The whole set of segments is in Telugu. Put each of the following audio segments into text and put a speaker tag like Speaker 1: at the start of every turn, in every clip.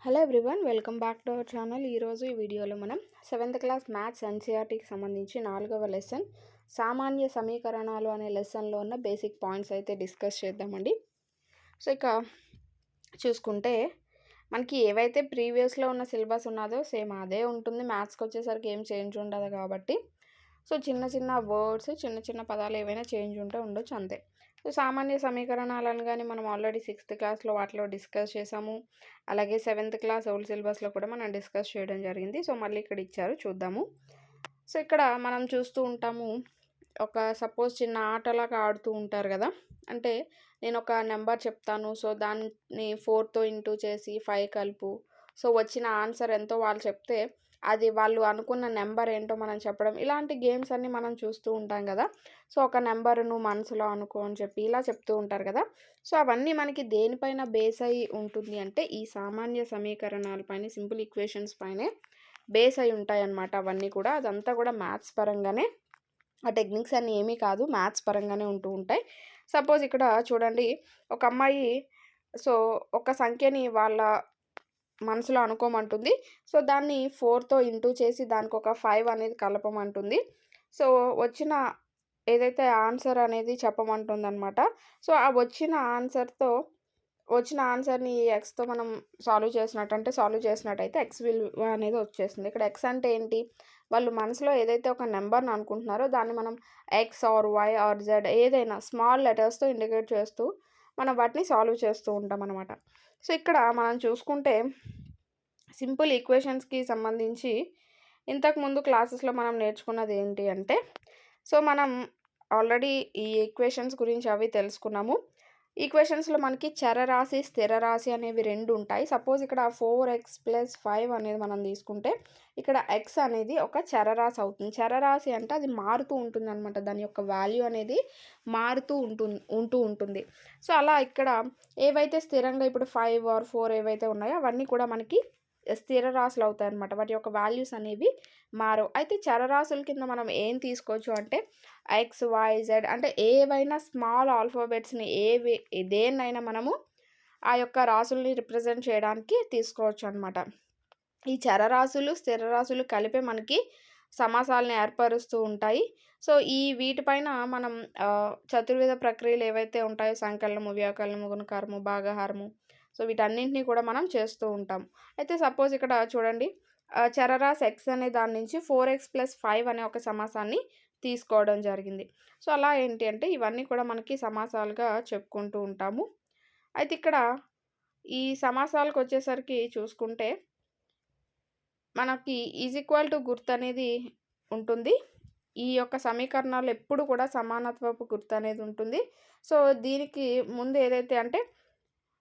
Speaker 1: Hello everyone, welcome back to our channel. ఈరోజు ఈ వీడియోలో మనం 7th క్లాస్ మ్యాథ్స్ ఎన్సీఆర్టీకి సంబంధించి 4వ లెసన్ సామాన్య సమీకరణాలు అనే లెసన్లో ఉన్న బేసిక్ పాయింట్స్ అయితే డిస్కస్ చేద్దామండి. సో ఇక చూసుకుంటే మనకి ఏవైతే ప్రీవియస్లో ఉన్న సిలబస్ ఉన్నదో సేమ్ అదే ఉంటుంది. మ్యాథ్స్కి వచ్చేసరికి ఏం చేంజ్ ఉండదు కాబట్టి సో చిన్న చిన్న వర్డ్స్, చిన్న చిన్న పదాలు ఏవైనా చేంజ్ ఉంటే ఉండొచ్చు, అంతే. సో సామాన్య సమీకరణాలను కానీ మనం ఆల్రెడీ 6th క్లాస్లో వాటిలో డిస్కస్ చేసాము. అలాగే 7th క్లాస్ ఓల్డ్ సిలబస్లో కూడా మనం డిస్కస్ చేయడం జరిగింది. సో మళ్ళీ ఇక్కడ ఇచ్చారు, చూద్దాము. సో ఇక్కడ మనం చూస్తూ ఉంటాము, ఒక సపోజ్ చిన్న ఆటలాగా ఆడుతూ ఉంటారు కదా. అంటే నేను ఒక నెంబర్ చెప్తాను, సో దాన్ని 4తో ఇంటూ చేసి 5 కలుపు, సో వచ్చిన ఆన్సర్ ఎంతో వాళ్ళు చెప్తే అది వాళ్ళు అనుకున్న నెంబర్ ఏంటో మనం చెప్పడం, ఇలాంటి గేమ్స్ అన్నీ మనం చూస్తూ ఉంటాం కదా. సో ఒక నెంబర్ను మనసులో అనుకో అని చెప్పి ఇలా చెప్తూ ఉంటారు కదా. సో అవన్నీ మనకి దేనిపైన బేస్ అయి ఉంటుంది అంటే ఈ సామాన్య సమీకరణాలపైన, సింపుల్ ఈక్వేషన్స్ పైనే బేస్ అయి ఉంటాయి అన్నమాట. అవన్నీ కూడా అదంతా కూడా మ్యాథ్స్ పరంగానే, ఆ టెక్నిక్స్ అన్నీ ఏమీ కాదు, మ్యాథ్స్ పరంగానే ఉంటూ ఉంటాయి. సపోజ్ ఇక్కడ చూడండి, ఒక అమ్మాయి సో ఒక సంఖ్యని వాళ్ళ మనసులో అనుకోమంటుంది. సో దాన్ని 4తో ఇంటూ చేసి దానికి ఒక 5 అనేది కలపమంటుంది. సో వచ్చిన ఏదైతే ఆన్సర్ అనేది చెప్పమంటుందన్నమాట. సో ఆ వచ్చిన ఆన్సర్ని ఎక్స్తో మనం సాల్వ్ చేసినట్టయితే ఎక్స్ విలువ అనేది వచ్చేస్తుంది. ఇక్కడ ఎక్స్ అంటే ఏంటి, వాళ్ళు మనసులో ఏదైతే ఒక నెంబర్ని అనుకుంటున్నారో దాన్ని మనం X or Y or Z ఏదైనా స్మాల్ లెటర్స్తో ఇండికేట్ చేస్తూ మనం వాటిని సాల్వ్ చేస్తూ ఉంటాం అనమాట. సో ఇక్కడ మనం చూసుకుంటే సింపుల్ ఈక్వేషన్స్కి సంబంధించి ఇంతకుముందు క్లాసెస్లో మనం నేర్చుకున్నది ఏంటి అంటే, సో మనం ఆల్రెడీ ఈ ఈక్వేషన్స్ గురించి అవి తెలుసుకున్నాము. ఈక్వేషన్స్లో మనకి చరరాశి, స్థిరరాశి అనేవి రెండు ఉంటాయి. సపోజ్ ఇక్కడ 4x + 5 అనేది మనం తీసుకుంటే ఇక్కడ ఎక్స్ అనేది ఒక చరరాశి అవుతుంది. చరరాశి అంటే అది మారుతూ ఉంటుంది అనమాట, దాని యొక్క వాల్యూ అనేది మారుతూ ఉంటుంది. సో అలా ఇక్కడ ఏవైతే స్థిరంగా ఇప్పుడు 5 ఆర్ 4 ఏవైతే ఉన్నాయో అవన్నీ కూడా మనకి స్థిర రాశులు అవుతాయి అన్నమాట. వాటి యొక్క వాల్యూస్ అనేవి మారవు. అయితే చరరాశుల కింద మనం ఏం తీసుకోవచ్చు అంటే ఎక్స్, వై, జెడ్ అంటే ఏవైనా స్మాల్ ఆల్ఫాబెట్స్ని దేన్నైనా మనము ఆ యొక్క రాశుల్ని రిప్రజెంట్ చేయడానికి తీసుకోవచ్చు అనమాట. ఈ చరరాశులు, స్థిరరాశులు కలిపే మనకి సమాసాలను ఏర్పరుస్తూ ఉంటాయి. సో వీటిపైన మనం చతుర్విధ ప్రక్రియలు ఏవైతే ఉంటాయో సంకలనము, వ్యవకలనము, గుణకారము, భాగాహారము, సో వీటన్నింటినీ కూడా మనం చేస్తూ ఉంటాం. అయితే సపోజ్ ఇక్కడ చూడండి, చరరాశి ఎక్స్ అనే దాని నుంచి 4x + 5 అనే ఒక సమాసాన్ని తీసుకోవడం జరిగింది. సో అలా ఏంటి అంటే ఇవన్నీ కూడా మనకి సమాసాలుగా చెప్పుకుంటూ ఉంటాము. అయితే ఇక్కడ ఈ సమాసాలకు వచ్చేసరికి చూసుకుంటే మనకి = గుర్తు అనేది ఉంటుంది. ఈ యొక్క సమీకరణాలు ఎప్పుడు కూడా సమానత్వపు గుర్తు అనేది ఉంటుంది. సో దీనికి ముందు ఏదైతే అంటే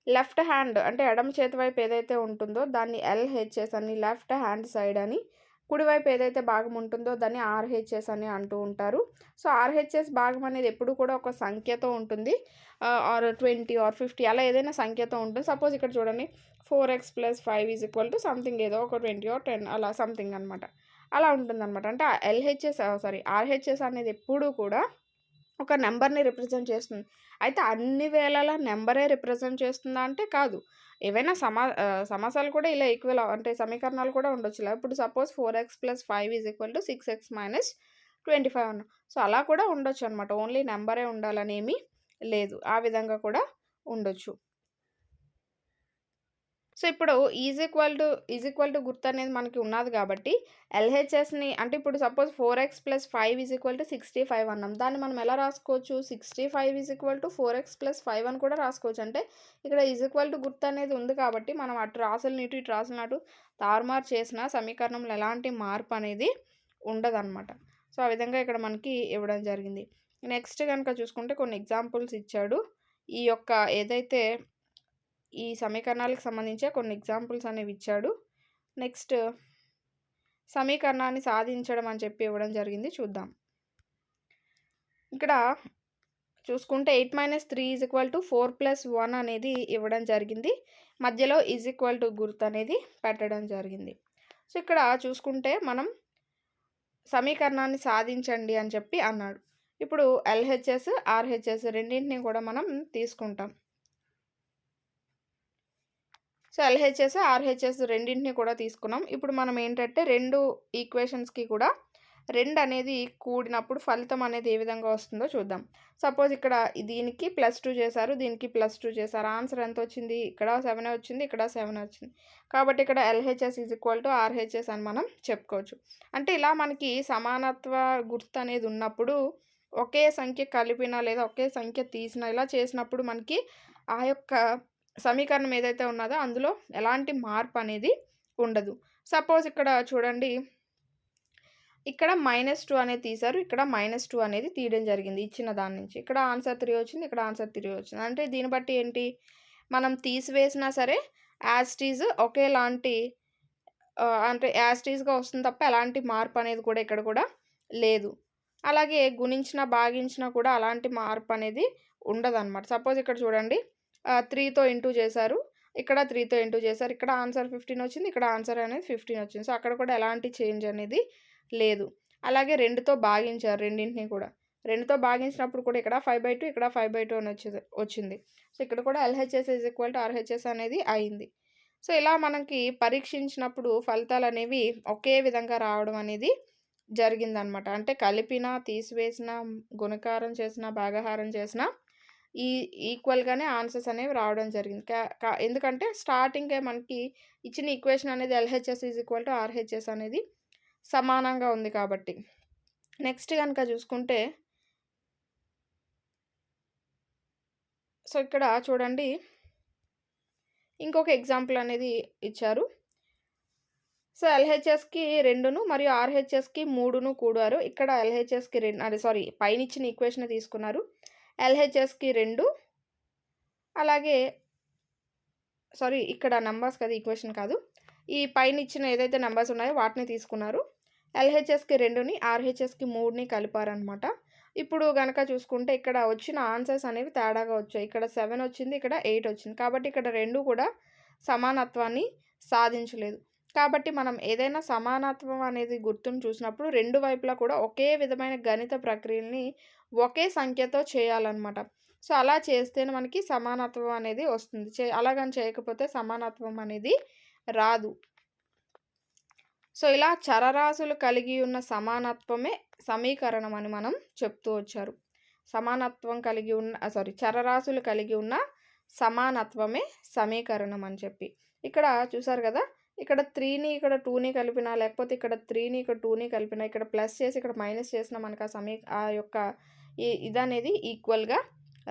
Speaker 1: లెఫ్ట్ హ్యాండ్ అంటే ఎడమ చేతి వైపు ఏదైతే ఉంటుందో దాన్ని LHS అని, లెఫ్ట్ హ్యాండ్ సైడ్ అని, కుడివైపు ఏదైతే భాగం ఉంటుందో దాన్ని RHS అని అంటూ ఉంటారు. సో RHS భాగం అనేది ఎప్పుడు కూడా ఒక సంఖ్యతో ఉంటుంది, ఆర్ 20 ఆర్ 50 అలా ఏదైనా సంఖ్యతో ఉంటుంది. సపోజ్ ఇక్కడ చూడండి 4x + 5 = సంథింగ్ ఏదో ఒక 20 ఆర్ 10 అలా సంథింగ్ అనమాట. అలా ఉంటుందన్నమాట. అంటే RHS అనేది ఎప్పుడూ కూడా ఒక నెంబర్ని రిప్రజెంట్ చేస్తుంది. అయితే అన్ని వేళలా నెంబరే రిప్రజెంట్ చేస్తుందా అంటే కాదు. ఏవైనా సమాసాలు కూడా ఇలా ఈక్వల్ అంటే సమీకరణాలు కూడా ఉండొచ్చు. ఇలా ఇప్పుడు సపోజ్ 4x + 5 = 6x - 25 అన్నాం. సో అలా కూడా ఉండొచ్చు అనమాట. ఓన్లీ నెంబరే ఉండాలనేమీ లేదు, ఆ విధంగా కూడా ఉండొచ్చు. సో ఇప్పుడు ఈజ్ ఈక్వల్ టు గుర్తు అనేది మనకి ఉన్నది కాబట్టి LHSని అంటే ఇప్పుడు సపోజ్ 4x + 5 = 65 అన్నాం. దాన్ని మనం ఎలా రాసుకోవచ్చు, 65 = 4x + 5 అని కూడా రాసుకోవచ్చు. అంటే ఇక్కడ ఈజ్ గుర్తు అనేది ఉంది కాబట్టి మనం అటు రాసులను ఇటు రాసులను అటు తారుమారు చేసిన సమీకరణంలో ఎలాంటి మార్పు అనేది ఉండదన్నమాట. సో ఆ విధంగా ఇక్కడ మనకి ఇవ్వడం జరిగింది. నెక్స్ట్ కనుక చూసుకుంటే కొన్ని ఎగ్జాంపుల్స్ ఇచ్చాడు. ఈ యొక్క ఏదైతే ఈ సమీకరణాలకు సంబంధించే కొన్ని ఎగ్జాంపుల్స్ అనేవి ఇచ్చాడు. నెక్స్ట్ సమీకరణాన్ని సాధించడం అని చెప్పి ఇవ్వడం జరిగింది, చూద్దాం. ఇక్కడ చూసుకుంటే 8 - 3 = 4 + 1 అనేది ఇవ్వడం జరిగింది. మధ్యలో = గుర్తు అనేది పెట్టడం జరిగింది. సో ఇక్కడ చూసుకుంటే మనం సమీకరణాన్ని సాధించండి అని చెప్పి అన్నాడు. ఇప్పుడు LHS, RHS రెండింటిని కూడా మనం తీసుకుంటాం. సో ఎల్హెచ్ఎస్, ఆర్హెచ్ఎస్ రెండింటిని కూడా తీసుకున్నాం. ఇప్పుడు మనం ఏంటంటే 2 ఈక్వేషన్స్‌కి కూడా 2 అనేది కూడినప్పుడు ఫలితం అనేది ఏ విధంగా వస్తుందో చూద్దాం. సపోజ్ ఇక్కడ దీనికి +2 చేశారు, దీనికి +2 చేశారు. ఆన్సర్ ఎంతొచ్చింది? ఇక్కడ 7 వచ్చింది, ఇక్కడ 7 వచ్చింది. కాబట్టి ఇక్కడ ఎల్హెచ్ఎస్ ఆర్హెచ్ఎస్ అని మనం చెప్పుకోవచ్చు. అంటే ఇలా మనకి సమానత్వ గుర్తు అనేది ఉన్నప్పుడు ఒకే సంఖ్య కలిపినా లేదా ఒకే సంఖ్య తీసినా ఇలా చేసినప్పుడు మనకి ఆ యొక్క సమీకరణం ఏదైతే ఉన్నదో అందులో ఎలాంటి మార్పు అనేది ఉండదు. సపోజ్ ఇక్కడ చూడండి, ఇక్కడ -2 అనేది తీశారు, ఇక్కడ -2 అనేది తీయడం జరిగింది ఇచ్చిన దాని నుంచి. ఇక్కడ ఆన్సర్ 3 వచ్చింది, ఇక్కడ ఆన్సర్ 3 వచ్చింది. అంటే దీన్ని బట్టి ఏంటి, మనం తీసివేసినా సరే యాజ్ ఇట్ ఈజ్ ఒకేలాంటి అంటే యాజ్ ఇట్ ఈజ్‌గా వస్తుంది తప్ప ఎలాంటి మార్పు అనేది కూడా ఇక్కడ కూడా లేదు. అలాగే గుణించినా, భాగించినా కూడా అలాంటి మార్పు అనేది ఉండదనమాట. సపోజ్ ఇక్కడ చూడండి 3తో ఇంటూ చేశారు, ఇక్కడ 3తో ఇంటూ చేశారు. ఇక్కడ ఆన్సర్ 15 వచ్చింది, ఇక్కడ ఆన్సర్ అనేది 15 వచ్చింది. సో అక్కడ కూడా ఎలాంటి చేంజ్ అనేది లేదు. అలాగే 2తో భాగించారు రెండింటిని కూడా. 2తో భాగించినప్పుడు కూడా ఇక్కడ 5/2 ఇక్కడ 5/2 అని వచ్చింది. సో ఇక్కడ కూడా ఎల్హెచ్ఎస్ ఆర్హెచ్ఎస్ అనేది అయింది. సో ఇలా మనకి పరీక్షించినప్పుడు ఫలితాలనేవి ఒకే విధంగా రావడం అనేది జరిగిందనమాట. అంటే కలిపినా, తీసివేసినా, గుణకారం చేసినా, భాగాహారం చేసినా ఈక్వల్‌గానే ఆన్సర్స్ అనేవి రావడం జరిగింది. ఎందుకంటే స్టార్టింగే మనకి ఇచ్చిన ఈక్వేషన్ అనేది ఎల్హెచ్ఎస్ ఆర్హెచ్ఎస్ అనేది సమానంగా ఉంది కాబట్టి. నెక్స్ట్ గనుక చూసుకుంటే, సో ఇక్కడ చూడండి ఇంకొక ఎగ్జాంపుల్ అనేది ఇచ్చారు. సో ఎల్హెచ్ఎస్‌కి 2ను మరియు ఆర్హెచ్ఎస్‌కి 3ను కూడారు. ఇక్కడ ఎల్హెచ్ఎస్‌కి పైనిచ్చిన ఈక్వేషన్ తీసుకున్నారు. ఎల్హెచ్ఎస్‌కి 2 అలాగే ఇక్కడ నంబర్స్ కదా, ఈక్వేషన్ కాదు. ఈ పైనిచ్చిన ఏదైతే నంబర్స్ ఉన్నాయో వాటిని తీసుకున్నారు. ఎల్హెచ్ఎస్‌కి 2ని ఆర్హెచ్ఎస్‌కి 3ని కలిపారనమాట. ఇప్పుడు గనక చూసుకుంటే ఇక్కడ వచ్చిన ఆన్సర్స్ అనేవి తేడాగా వచ్చాయి. ఇక్కడ 7 వచ్చింది, ఇక్కడ 8 వచ్చింది. కాబట్టి ఇక్కడ 2 కూడా సమానత్వాన్ని సాధించలేదు. కాబట్టి మనం ఏదైనా సమానత్వం అనేది గుర్తును చూసినప్పుడు 2 వైపులా కూడా ఒకే విధమైన గణిత ప్రక్రియని ఒకే సంఖ్యతో చేయాలన్నమాట. సో అలా చేస్తేనే మనకి సమానత్వం అనేది వస్తుంది. అలాగని చేయకపోతే సమానత్వం అనేది రాదు. సో ఇలా చరరాశులు కలిగి ఉన్న సమానత్వమే సమీకరణం అని మనం చెప్తూ వచ్చారు. చరరాశులు కలిగి ఉన్న సమానత్వమే సమీకరణం అని చెప్పి. ఇక్కడ చూసారు కదా, ఇక్కడ 3ని ఇక్కడ 2ని కలిపినా, లేకపోతే ఇక్కడ 3ని ఇక్కడ 2ని కలిపినా, ఇక్కడ ప్లస్ చేసి ఇక్కడ మైనస్ చేసినా మనకు ఆ యొక్క ఇదనేది ఈక్వల్‌గా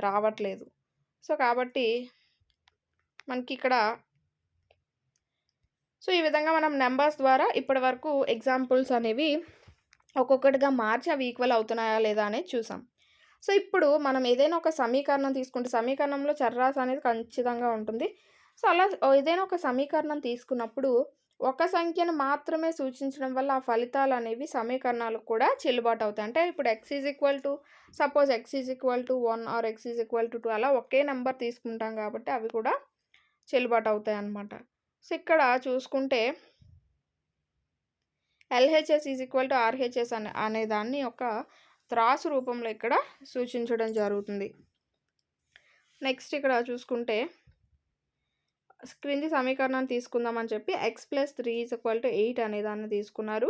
Speaker 1: రావట్లేదు. సో కాబట్టి మనకి ఇక్కడ ఈ విధంగా మనం నెంబర్స్ ద్వారా ఇప్పటివరకు ఎగ్జాంపుల్స్ అనేవి ఒక్కొక్కటిగా మార్చి అవి ఈక్వల్ అవుతున్నాయా లేదా అనేది చూసాం. సో ఇప్పుడు మనం ఏదైనా ఒక సమీకరణం తీసుకుంటే సమీకరణంలో చరరాశి అనేది ఖచ్చితంగా ఉంటుంది. సో అలా ఏదైనా ఒక సమీకరణం తీసుకున్నప్పుడు ఒక సంఖ్యను మాత్రమే సూచించడం వల్ల ఆ ఫలితాలు అనేవి సమీకరణాలకు కూడా చెల్లుబాటు అవుతాయి. అంటే ఇప్పుడు సపోజ్ x = 1 ఆర్ x = 2 అలా ఒకే నెంబర్ తీసుకుంటాం కాబట్టి అవి కూడా చెల్లుబాటు అవుతాయి అన్నమాట. సో ఇక్కడ చూసుకుంటే ఎల్హెచ్ఎస్ ఆర్హెచ్ఎస్ అనే దాన్ని ఒక త్రాసు రూపంలో ఇక్కడ సూచించడం జరుగుతుంది. నెక్స్ట్ ఇక్కడ చూసుకుంటే క్రింది సమీకరణాన్ని తీసుకుందామని చెప్పి x + 3 = 8 అనే దాన్ని తీసుకున్నారు.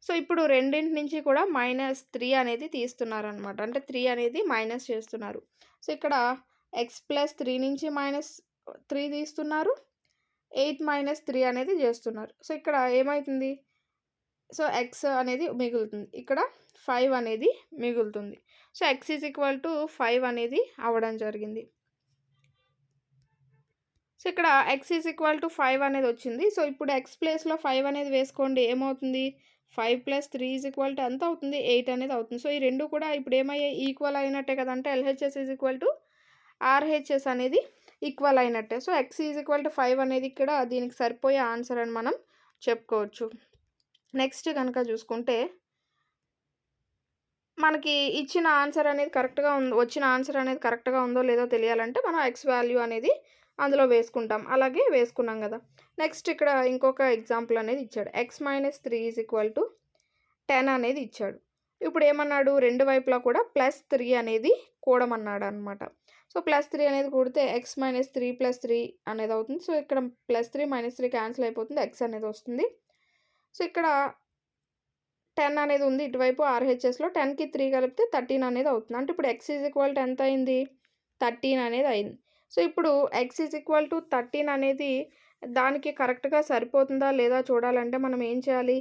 Speaker 1: సో ఇప్పుడు రెండింటి నుంచి కూడా -3 అనేది తీస్తున్నారనమాట. అంటే 3 అనేది మైనస్ చేస్తున్నారు. సో ఇక్కడ x + 3 నుంచి -3 తీస్తున్నారు, 8 - 3 అనేది చేస్తున్నారు. సో ఇక్కడ ఏమవుతుంది, సో x అనేది మిగులుతుంది, ఇక్కడ 5 అనేది మిగులుతుంది. సో x = 5 అనేది అవ్వడం జరిగింది. సో ఇక్కడ x = 5 అనేది వచ్చింది. సో ఇప్పుడు x ప్లేస్లో 5 అనేది వేసుకోండి, ఏమవుతుంది, 5 + 3 = ఎంత అవుతుంది, 8 అనేది అవుతుంది. సో ఈ రెండు కూడా ఇప్పుడు ఏమయ్యాయి, ఈక్వల్ అయినట్టే కదంటే ఎల్హెచ్ఎస్ ఆర్హెచ్ఎస్ అనేది ఈక్వల్ అయినట్టే. సో x = 5 అనేది ఇక్కడ దీనికి సరిపోయే ఆన్సర్ అని మనం చెప్పుకోవచ్చు. నెక్స్ట్ కనుక చూసుకుంటే మనకి ఇచ్చిన ఆన్సర్ అనేది కరెక్ట్గా వచ్చిన ఆన్సర్ అనేది కరెక్ట్గా ఉందో లేదో తెలియాలంటే మనం x వాల్యూ అనేది అందులో వేసుకుంటాం. అలాగే వేసుకున్నాం కదా. నెక్స్ట్ ఇక్కడ ఇంకొక ఎగ్జాంపుల్ అనేది ఇచ్చాడు. x - 3 = 10 అనేది ఇచ్చాడు. ఇప్పుడు ఏమన్నాడు, రెండు వైపులా కూడా +3 అనేది కూడమన్నాడు అనమాట. సో +3 అనేది కూడితే x - 3 + 3 అనేది అవుతుంది. సో ఇక్కడ +3 - 3 క్యాన్సిల్ అయిపోతుంది. x అనేది వస్తుంది. సో ఇక్కడ 10 అనేది ఉంది ఇటువైపు RHSలో 10కి 3 కలిపితే 13 అనేది అవుతుంది. అంటే ఇప్పుడు x ఎంత అయింది? 13 అనేది అయింది. సో ఇప్పుడు x 13 అనేది దానికి కరెక్ట్‌గా సరిపోతుందా లేదా చూడాలంటే మనం ఏం చేయాలి?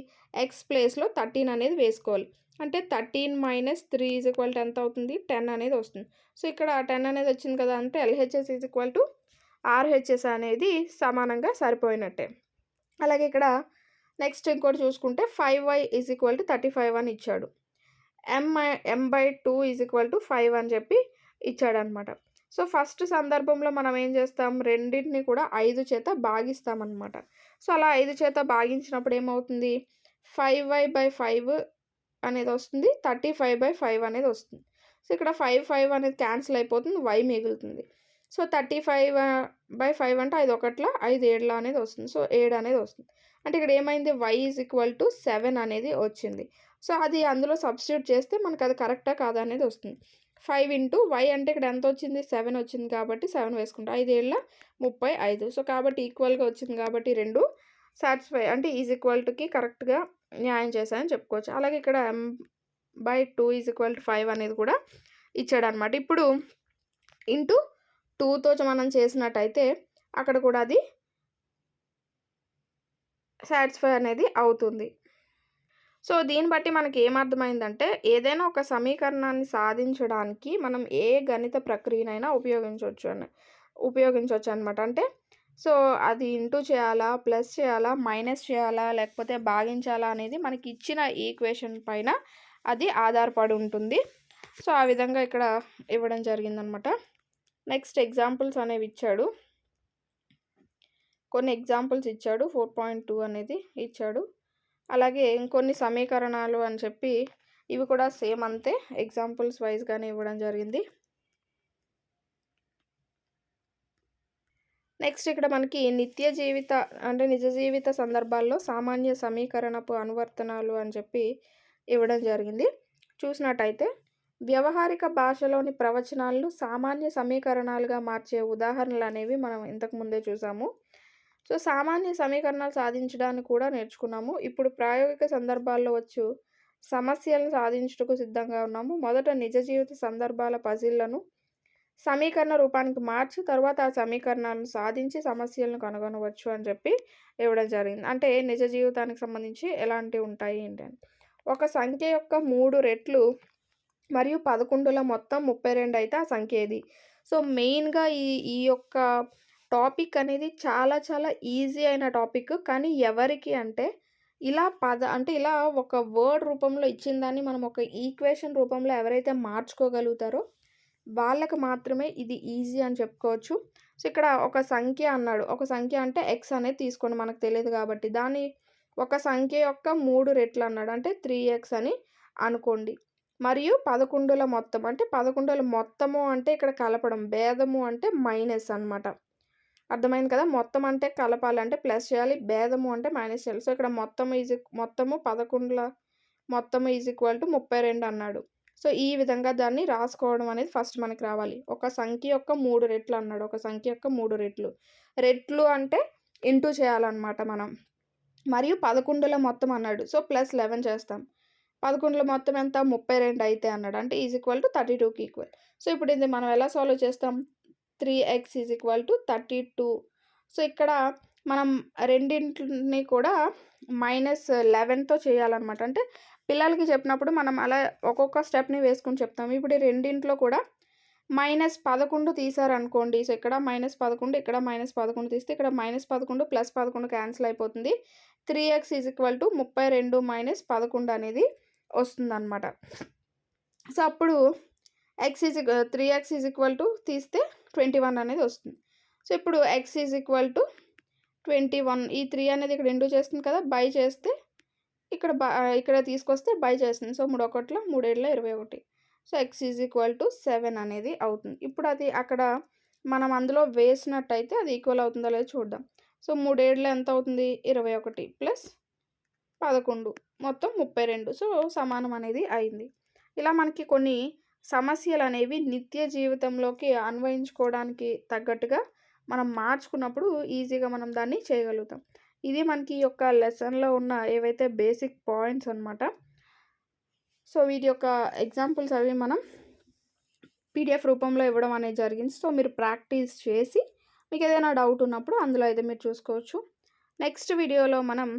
Speaker 1: x ప్లేస్‌లో 13 అనేది వేసుకోవాలి. అంటే 13 - 3 ఎంత అవుతుంది? 10 అనేది వస్తుంది. సో ఇక్కడ 10 అనేది వచ్చింది కదా! అంటే LHS RHS అనేది సమానంగా సరిపోయినట్టే. అలాగే ఇక్కడ నెక్స్ట్ ఇంకోటి చూసుకుంటే 5y 35 అని ఇచ్చాడు. m/2 5 అని చెప్పి ఇచ్చాడనమాట. సో ఫస్ట్ సందర్భంలో మనం ఏం చేస్తాం? రెండిటిని కూడా 5 చేత భాగిస్తామనమాట. సో అలా 5 చేత భాగించినప్పుడు ఏమవుతుంది? 5y/5 అనేది వస్తుంది. 35/5 అనేది వస్తుంది. సో ఇక్కడ 5 అనేది క్యాన్సిల్ అయిపోతుంది. y మిగులుతుంది. సో 35/5 అంటే 5 ఒకట్ల 5 ఏడుల అనేది వస్తుంది. సో 7 అనేది వస్తుంది. అంటే ఇక్కడ ఏమైంది? y 7 అనేది వచ్చింది. సో అది అందులో సబ్స్టిట్యూట్ చేస్తే మనకు అది కరెక్టా కాదా అనేది వస్తుంది. 5 ఇంటూ y అంటే ఇక్కడ ఎంత వచ్చింది? 7 వచ్చింది కాబట్టి 7 వేసుకుంటాం. 5 ఏళ్ల 35. సో కాబట్టి ఈక్వల్‌గా వచ్చింది కాబట్టి 2 సాటిస్ఫై అంటే కి కరెక్ట్‌గా న్యాయం చేశాయని చెప్పుకోవచ్చు. అలాగే ఇక్కడ m/2 5 అనేది కూడా ఇచ్చాడనమాట. ఇప్పుడు ఇంటూ 2తో మనం చేసినట్టయితే అక్కడ కూడా అది సాటిస్ఫై అనేది అవుతుంది. సో దీన్ని బట్టి మనకి ఏమర్థమైందంటే ఏదైనా ఒక సమీకరణాన్ని సాధించడానికి మనం ఏ గణిత ప్రక్రియనైనా ఉపయోగించవచ్చు అనమాట. అంటే సో అది ఇంటూ చేయాలా, ప్లస్ చేయాలా, మైనస్ చేయాలా, లేకపోతే భాగించాలా అనేది మనకి ఇచ్చిన ఈక్వేషన్ పైన అది ఆధారపడి ఉంటుంది. సో ఆ విధంగా ఇక్కడ ఇవ్వడం జరిగిందనమాట. నెక్స్ట్ ఎగ్జాంపుల్స్ అనేవి ఇచ్చాడు. కొన్ని ఎగ్జాంపుల్స్ ఇచ్చాడు. 4.2 అనేది ఇచ్చాడు. అలాగే ఇంకొన్ని సమీకరణాలు అని చెప్పి ఇవి కూడా సేమ్ అంతే ఎగ్జాంపుల్స్ వైజ్‌గానే ఇవ్వడం జరిగింది. నెక్స్ట్ ఇక్కడ మనకి నిజ జీవిత సందర్భాల్లో సామాన్య సమీకరణపు అనువర్తనాలు అని చెప్పి ఇవ్వడం జరిగింది. చూసినట్టయితే వ్యవహారిక భాషలోని ప్రవచనాలను సామాన్య సమీకరణాలుగా మార్చే ఉదాహరణలు అనేవి మనం ఇంతకు ముందే చూసాము. సో సామాన్య సమీకరణాలు సాధించడానికి కూడా నేర్చుకున్నాము. ఇప్పుడు ప్రాయోగిక సందర్భాల్లో వచ్చు సమస్యలను సాధించుటకు సిద్ధంగా ఉన్నాము. మొదట నిజ జీవిత సందర్భాల పజిల్లను సమీకరణ రూపానికి మార్చి తర్వాత ఆ సమీకరణాలను సాధించి సమస్యలను కనుగొనవచ్చు అని చెప్పి ఇవ్వడం జరిగింది. అంటే నిజ జీవితానికి సంబంధించి ఎలాంటివి ఉంటాయి ఏంటి అని. ఒక సంఖ్య యొక్క 3 రెట్లు మరియు 11ల మొత్తం 32 అయితే ఆ సంఖ్య ఏది? సో మెయిన్‌గా ఈ యొక్క టాపిక్ అనేది చాలా చాలా ఈజీ అయిన టాపిక్. కానీ ఎవరికి అంటే ఇలా ఇలా ఒక వర్డ్ రూపంలో ఇచ్చిన దాన్ని మనం ఒక ఈక్వేషన్ రూపంలో ఎవరైతే మార్చుకోగలుగుతారో వాళ్ళకి మాత్రమే ఇది ఈజీ అని చెప్పుకోవచ్చు. సో ఇక్కడ ఒక సంఖ్య అన్నాడు. ఒక సంఖ్య అంటే x అనేది తీసుకోండి, మనకు తెలియదు కాబట్టి. దాన్ని ఒక సంఖ్య యొక్క 3 రెట్లు అన్నాడు. అంటే 3x అని అనుకోండి. మరియు 11ల మొత్తం అంటే 11ల మొత్తము అంటే ఇక్కడ కలపడం, భేదము అంటే మైనస్ అనమాట. అర్థమైంది కదా! మొత్తం అంటే కలపాలి అంటే ప్లస్ చేయాలి, భేదము అంటే మైనస్ చేయాలి. సో ఇక్కడ మొత్తము 11ల మొత్తము 32 అన్నాడు. సో ఈ విధంగా దాన్ని రాసుకోవడం అనేది ఫస్ట్ మనకి రావాలి. ఒక సంఖ్య యొక్క 3 రెట్లు అన్నాడు. ఒక సంఖ్య యొక్క 3 రెట్లు. రెట్లు అంటే ఇంటూ చేయాలన్నమాట మనం. మరియు 11ల మొత్తం అన్నాడు. సో ప్లస్ 11 చేస్తాం. 11ల మొత్తం ఎంత? 32 అయితే అన్నాడు. అంటే 32కి ఈక్వల్. సో ఇప్పుడు ఇది మనం ఎలా సాల్వ్ చేస్తాం? 3x 32. సో ఇక్కడ మనం రెండింటిని కూడా -11తో చేయాలన్నమాట. అంటే పిల్లలకి చెప్పినప్పుడు మనం అలా ఒక్కొక్క స్టెప్‌ని వేసుకొని చెప్తాం. ఇప్పుడు ఈ రెండింట్లో కూడా -11 తీశారనుకోండి. సో ఇక్కడ -11, ఇక్కడ -11 తీస్తే ఇక్కడ -11 + 11 క్యాన్సిల్ అయిపోతుంది. 3x 32 - 11 అనేది వస్తుందన్నమాట. సో అప్పుడు 3x తీస్తే 21 అనేది వస్తుంది. సో ఇప్పుడు x 21, ఈ 3 అనేది ఇక్కడ ఇంటూ చేస్తుంది కదా, బై చేస్తే ఇక్కడ తీసుకొస్తే బై చేస్తుంది. సో 3 ఒకట్ల 3 ఏళ్ల 21. సో x 7 అనేది అవుతుంది. ఇప్పుడు అది అక్కడ మనం అందులో వేసినట్టయితే అది ఈక్వల్ అవుతుందో లేదో చూద్దాం. సో 3 ఏళ్ల ఎంత అవుతుంది? 21 ప్లస్ 11 మొత్తం 32. సో సమానం అనేది అయింది. ఇలా మనకి కొన్ని సమస్యలనేవి నిత్య జీవితంలోకి అన్వయించుకోవడానికి తగ్గట్టుగా మనం మార్చుకున్నప్పుడు ఈజీగా మనం దాన్ని చేయగలుగుతాం. ఇది మనకి ఈ యొక్క లెసన్‌లో ఉన్న ఏవైతే బేసిక్ పాయింట్స్ అనమాట. సో, వీటి యొక్క ఎగ్జాంపుల్స్ అవి మనం పీడిఎఫ్ రూపంలో ఇవ్వడం అనేది జరిగింది. సో, మీరు ప్రాక్టీస్ చేసి మీకేదైనా డౌట్ ఉన్నప్పుడు అందులో అయితే మీరు చూసుకోవచ్చు. నెక్స్ట్ వీడియోలో మనం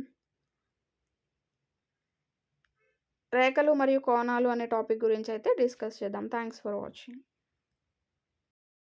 Speaker 1: రేఖలు మరియు కోణాలు అనే టాపిక్ గురించి అయితే డిస్కస్ చేద్దాం. Thanks for watching.